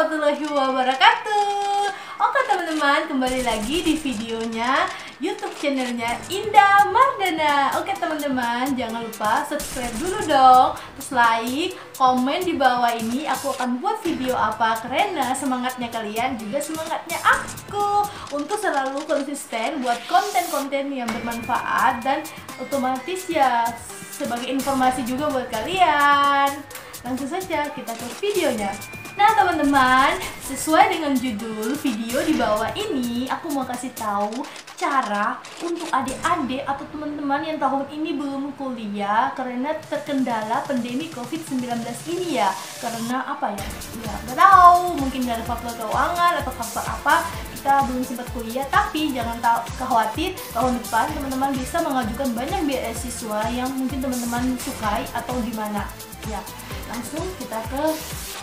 warahmatullahi wabarakatuh. Oke teman-teman, kembali lagi di videonya YouTube channelnya Indah Mardana. Oke teman-teman, jangan lupa subscribe dulu dong, terus like, komen di bawah ini. Aku akan buat video apa karena semangatnya kalian juga semangatnya aku untuk selalu konsisten buat konten-konten yang bermanfaat dan otomatis ya sebagai informasi juga buat kalian. Langsung saja kita ke videonya. Nah teman-teman, sesuai dengan judul video di bawah ini, aku mau kasih tahu cara untuk adik-adik atau teman-teman yang tahun ini belum kuliah karena terkendala pandemi COVID-19 ini ya. Karena apa ya? Ya nggak tahu, mungkin dari faktor keuangan atau faktor apa kita belum sempat kuliah. Tapi jangan khawatir, tahun depan teman-teman bisa mengajukan banyak beasiswa yang mungkin teman-teman sukai atau gimana. Ya, langsung kita ke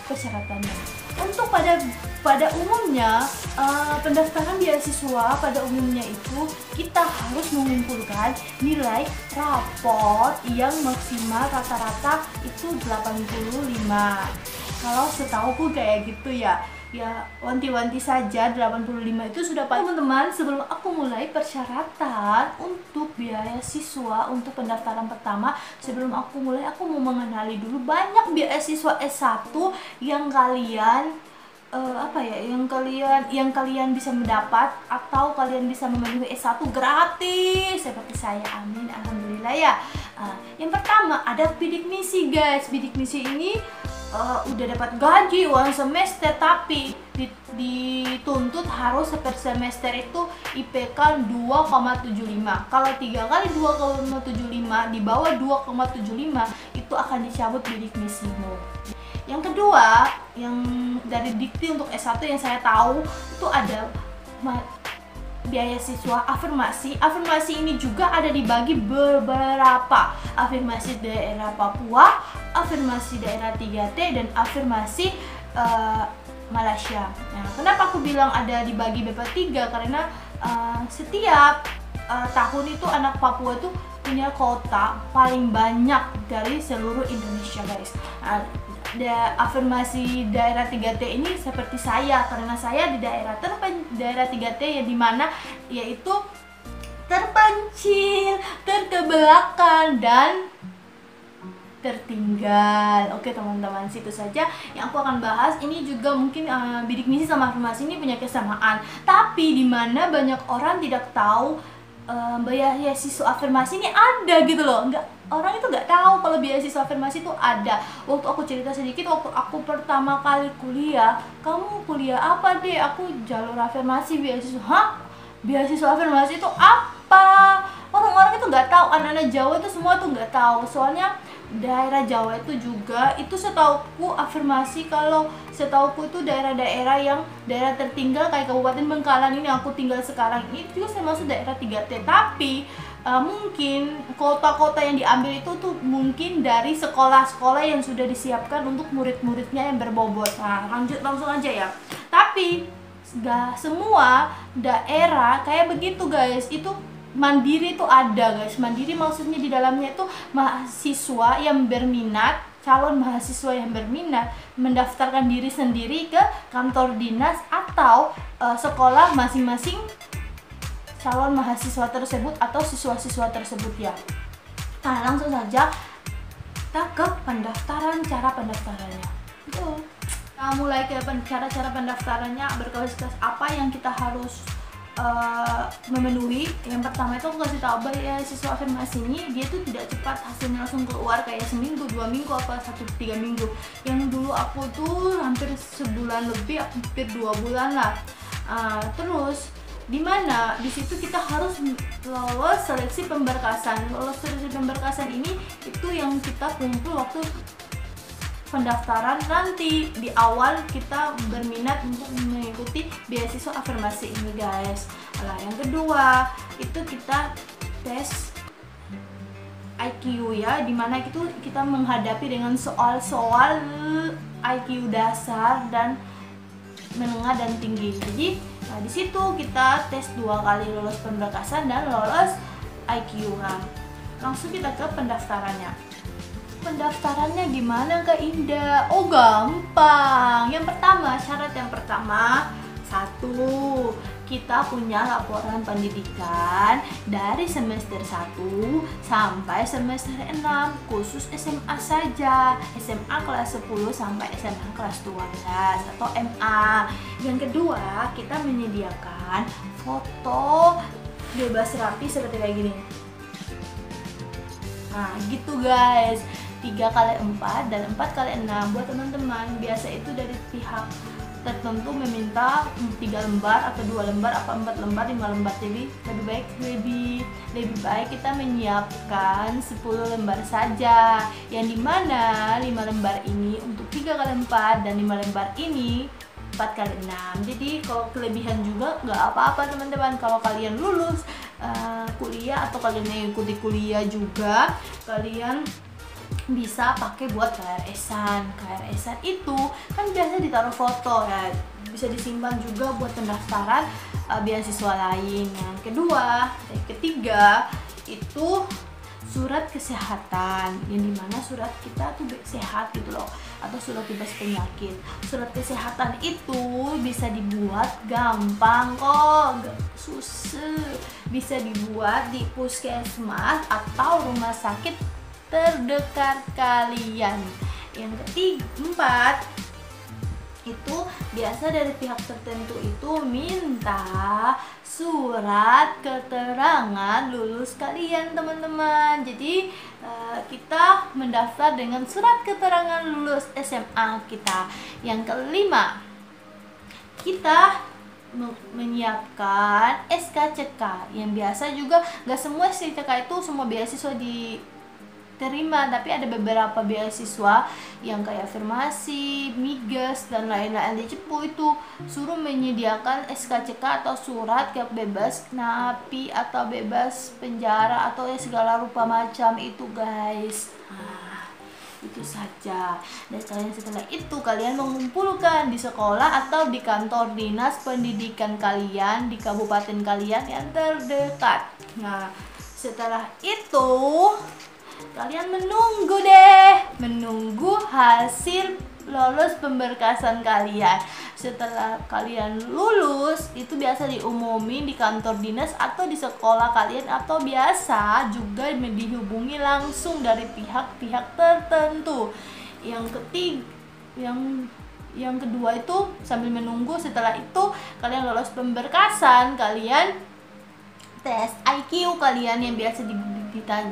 persyaratannya. Untuk pada umumnya pendaftaran beasiswa pada umumnya itu kita harus mengumpulkan nilai raport yang maksimal rata-rata itu 85. Kalau setauku kayak gitu ya. Ya wanti-wanti saja 85 itu sudah paling. Teman-teman, sebelum aku mulai persyaratan untuk beasiswa untuk pendaftaran pertama, sebelum aku mulai aku mau mengenali dulu banyak beasiswa S1 yang kalian yang kalian bisa mendapat atau kalian bisa memenuhi S1 gratis seperti saya. Amin, alhamdulillah ya. Yang pertama ada bidik misi guys. Bidik misi ini udah dapat gaji uang semester, tapi dituntut harus per semester itu IPK 2,75. Kalau 3 kali 2,75 di bawah 2,75 itu akan dicabut bidik misimu. Yang kedua, yang dari dikti untuk S1 yang saya tahu itu ada beasiswa afirmasi. Afirmasi ini juga ada dibagi beberapa. Afirmasi daerah Papua, afirmasi daerah 3T, dan afirmasi Malaysia. Nah, kenapa aku bilang ada dibagi beberapa 3? Karena setiap tahun itu anak Papua itu punya kota paling banyak dari seluruh Indonesia guys. Afirmasi daerah 3T ini seperti saya, karena saya di daerah 3T yang dimana yaitu terpencil, terkebelakang, dan tertinggal. Oke teman-teman, situ saja yang aku akan bahas. Ini juga mungkin bidik misi sama afirmasi ini punya kesamaan, tapi dimana banyak orang tidak tahu beasiswa afirmasi ini ada gitu loh. Orang itu nggak tahu kalau beasiswa afirmasi itu ada. Waktu aku cerita sedikit, waktu aku pertama kali kuliah, kamu kuliah apa deh? Aku jalur afirmasi beasiswa. Hah? Beasiswa afirmasi itu apa? Orang-orang itu nggak tahu. Anak-anak Jawa itu semua tuh nggak tahu. Soalnya daerah Jawa itu juga itu setauku afirmasi, kalau setauku itu daerah-daerah yang daerah tertinggal kayak Kabupaten Bengkalan ini aku tinggal sekarang ini juga saya masuk daerah 3T. Tapi mungkin kota-kota yang diambil itu tuh mungkin dari sekolah-sekolah yang sudah disiapkan untuk murid-muridnya yang berbobot. Nah, langsung aja ya. Tapi gak semua daerah kayak begitu guys. Itu mandiri itu ada guys. Mandiri maksudnya di dalamnya itu mahasiswa yang berminat, calon mahasiswa yang berminat mendaftarkan diri sendiri ke kantor dinas atau sekolah masing-masing calon mahasiswa tersebut atau siswa-siswa tersebut ya. Nah, langsung saja kita ke pendaftaran, cara pendaftarannya. Nah, mulai ke cara pendaftarannya, berkas-berkas apa yang kita harus memenuhi. Yang pertama itu aku kasih tahu beasiswa afirmasi ini dia tuh tidak cepat hasilnya langsung keluar kayak seminggu, 2 minggu, apa 1-3 minggu. Yang dulu aku tuh hampir sebulan lebih, hampir 2 bulan lah. Terus dimana di situ kita harus lolos seleksi pemberkasan. Lolos seleksi pemberkasan ini itu yang kita kumpul waktu pendaftaran nanti di awal kita berminat untuk mengikuti beasiswa afirmasi ini guys. Nah, yang kedua itu kita tes IQ ya, dimana itu kita menghadapi dengan soal-soal IQ dasar dan menengah dan tinggi. Jadi di situ kita tes 2 kali lolos pemberkasan dan lolos IQ. Nah, langsung kita ke pendaftarannya. pendaftarannya gimana Kak Indah? Oh gampang. Syarat yang pertama, satu, kita punya laporan pendidikan dari semester 1 sampai semester 6, khusus SMA saja, SMA kelas 10 sampai SMA kelas 12 atau MA. Yang kedua, kita menyediakan foto bebas rapi seperti kayak gini. Nah gitu guys, 3x4 dan 4x6 buat teman-teman. Biasa itu dari pihak tertentu meminta 3 lembar atau 2 lembar, apa 4 lembar, 5 lembar. Jadi lebih baik kita menyiapkan 10 lembar saja, yang dimana 5 lembar ini untuk 3x4 dan 5 lembar ini 4x6. Jadi kalau kelebihan juga nggak apa-apa teman-teman. Kalau kalian lulus kuliah atau kalian mengikuti kuliah juga, kalian bisa pakai buat KRS-an. KRS-an itu kan biasa ditaruh foto ya, bisa disimpan juga buat pendaftaran beasiswa lain. Yang ketiga itu surat kesehatan, yang dimana surat kita tuh sehat gitu loh, atau surat bebas penyakit. Surat kesehatan itu bisa dibuat gampang kok, gak susah. Bisa dibuat di puskesmas atau rumah sakit terdekat kalian. Yang keempat itu biasa dari pihak tertentu itu minta surat keterangan lulus kalian teman-teman. Jadi kita mendaftar dengan surat keterangan lulus SMA kita. Yang kelima, kita menyiapkan SKCK, yang biasa juga gak semua SKCK itu semua beasiswa diterima, tapi ada beberapa beasiswa yang kayak Afirmasi, Migas dan lain-lain di Cepu itu suruh menyediakan SKCK atau surat bebas napi atau bebas penjara atau ya segala rupa macam itu guys. Itu saja. Dan kalian setelah itu kalian mengumpulkan di sekolah atau di kantor dinas pendidikan kalian di kabupaten kalian yang terdekat. Nah setelah itu kalian menunggu hasil lolos pemberkasan kalian. Setelah kalian lulus itu biasa diumumin di kantor dinas atau di sekolah kalian, atau biasa juga dihubungi langsung dari pihak-pihak tertentu. Yang kedua itu sambil menunggu, setelah itu kalian lolos pemberkasan, kalian tes IQ kalian yang biasa digunakan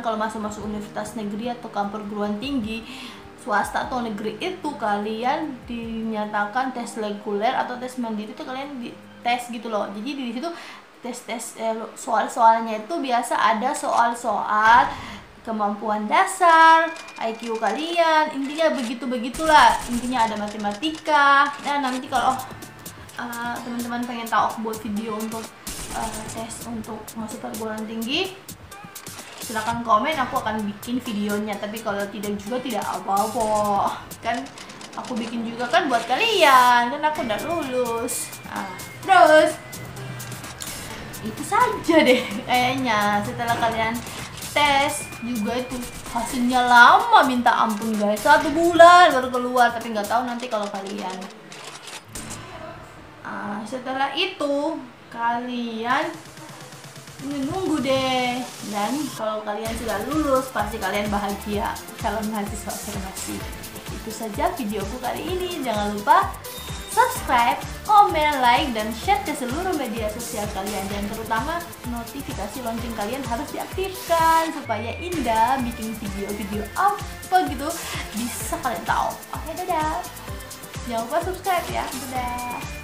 kalau masuk universitas negeri atau perguruan tinggi swasta atau negeri. Itu kalian dinyatakan tes reguler atau tes mandiri, itu kalian dites gitu loh. Jadi di situ soal-soalnya itu biasa ada soal-soal kemampuan dasar, IQ kalian, intinya begitulah. Intinya ada matematika. Nah nanti kalau teman-teman pengen tahu aku buat video untuk tes untuk masuk perguruan tinggi, silahkan komen, aku akan bikin videonya. Tapi kalau tidak juga tidak apa-apa, kan aku bikin juga kan buat kalian, kan aku udah lulus. Terus itu saja deh kayaknya. Setelah kalian tes juga itu hasilnya lama minta ampun guys, 1 bulan baru keluar. Tapi nggak tahu nanti kalau kalian setelah itu kalian menunggu deh. Dan kalau kalian sudah lulus pasti kalian bahagia, calon mahasiswa Afirmasi. Itu saja videoku kali ini. Jangan lupa subscribe, komen, like, dan share ke seluruh media sosial kalian. Dan terutama notifikasi lonceng kalian harus diaktifkan supaya Indah bikin video-video apa gitu bisa kalian tahu. Oke, dadah. Jangan lupa subscribe ya. Dadah.